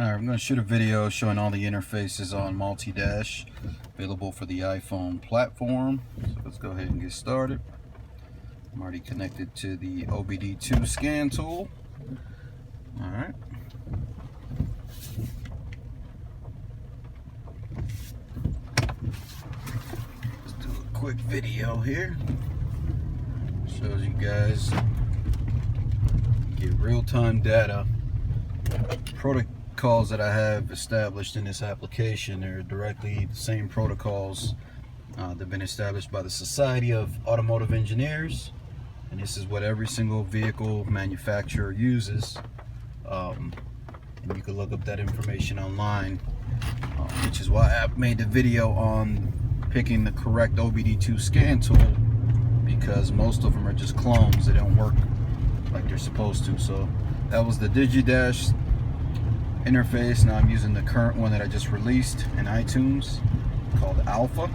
Alright, I'm going to shoot a video showing all the interfaces on MultiDash available for the iPhone platform. So let's go ahead and get started. I'm already connected to the OBD2 Scan tool. Alright. Let's do a quick video here. Shows you guys get real-time data. Protocols that I have established in this application are directly the same protocols that have been established by the Society of Automotive Engineers, and this is what every single vehicle manufacturer uses. You can look up that information online, which is why I made the video on picking the correct OBD2 scan tool, because most of them are just clones. They don't work like they're supposed to. So that was the DigiDash interface. Now I'm using the current one that I just released in iTunes called Alpha.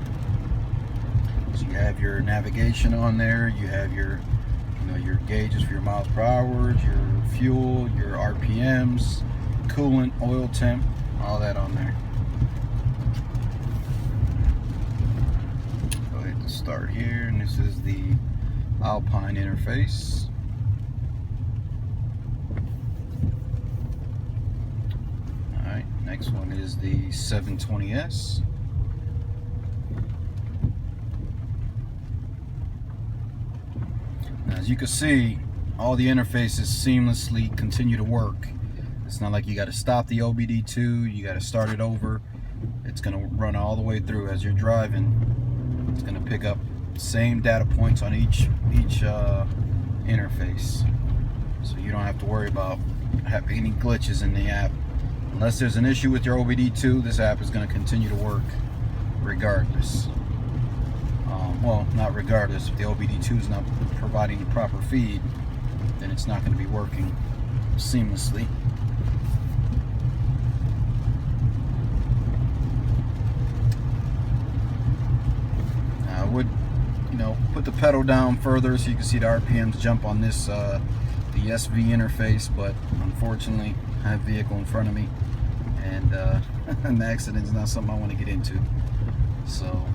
So you have your navigation on there, you have your your gauges for your miles per hour, your fuel, your RPMs, coolant, oil temp, all that on there. Go ahead and start here, and this is the Alpine interface. Next one is the 720S. Now, as you can see, all the interfaces seamlessly continue to work. It's not like you got to stop the OBD2, you got to start it over. It's going to run all the way through as you're driving. It's going to pick up the same data points on each interface, so you don't have to worry about having any glitches in the app. Unless there's an issue with your OBD2, this app is going to continue to work regardless. Well, not regardless. If the OBD2 is not providing the proper feed, then it's not going to be working seamlessly. I would, put the pedal down further so you can see the RPMs jump on this the SV interface, but unfortunately I have a vehicle in front of me, and an accident is not something I want to get into. So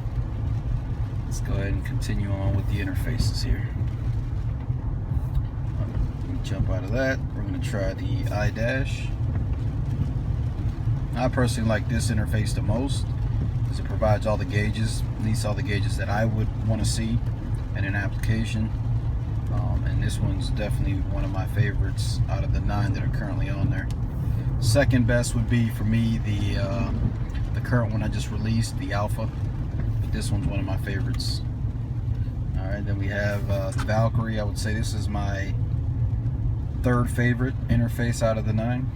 let's go ahead and continue on with the interfaces here. Let me jump out of that. We're going to try the iDash. I personally like this interface the most, because it provides all the gauges, at least all the gauges that I would want to see in an application. And this one's definitely one of my favorites out of the 9 that are currently on there. Second best would be for me the current one I just released, the Alpha, but this one's one of my favorites. Alright, then we have the Valkyrie. I would say this is my third favorite interface out of the 9.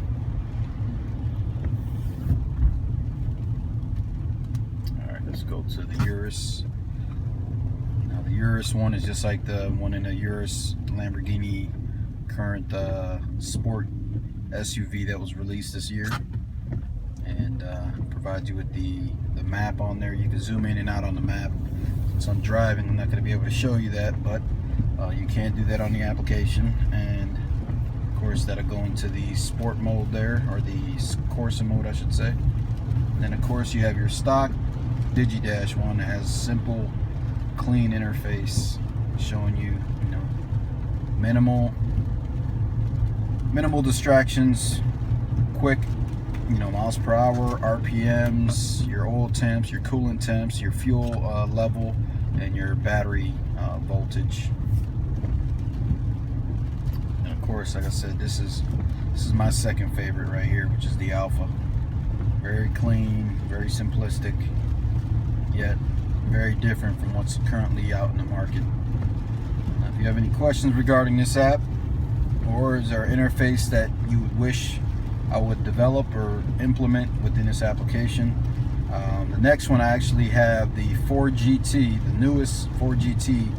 Alright, let's go to the Urus. Now the Urus one is just like the one in the Urus Lamborghini current sport SUV that was released this year, and provides you with the map on there. You can zoom in and out on the map. Since I'm driving, I'm not going to be able to show you that, but you can do that on the application. And of course that'll go into the sport mode there, or the Corsa mode I should say. And then of course you have your stock DigiDash one that has simple, clean interface, showing you minimal distractions, quick, miles per hour, RPMs, your oil temps, your coolant temps, your fuel level, and your battery voltage. And of course, like I said, this is my second favorite right here, which is the Alpha. Very clean, very simplistic, yet very different from what's currently out in the market. Now, if you have any questions regarding this app, or is there an interface that you would wish I would develop or implement within this application? The next one, I actually have the 4GT, the newest 4GT.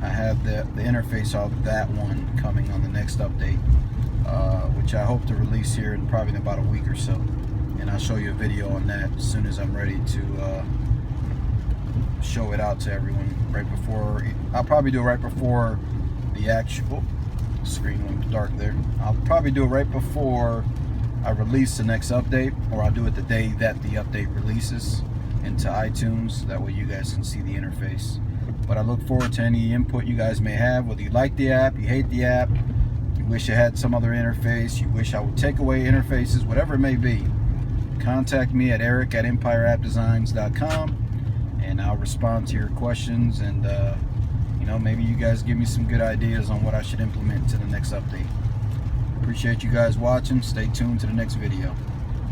I have the interface of that one coming on the next update, which I hope to release here in probably about a week or so. And I'll show you a video on that as soon as I'm ready to show it out to everyone. Right before, I'll probably do it right before the actual screen went dark there. I'll probably do it right before I release the next update, or I'll do it the day that the update releases into iTunes. That way you guys can see the interface. But I look forward to any input you guys may have, whether you like the app, you hate the app, you wish it had some other interface, you wish I would take away interfaces, whatever it may be. Contact me at eric@empireappdesigns.com, and I'll respond to your questions, and you know, maybe you guys give me some good ideas on what I should implement to the next update. Appreciate you guys watching. Stay tuned to the next video.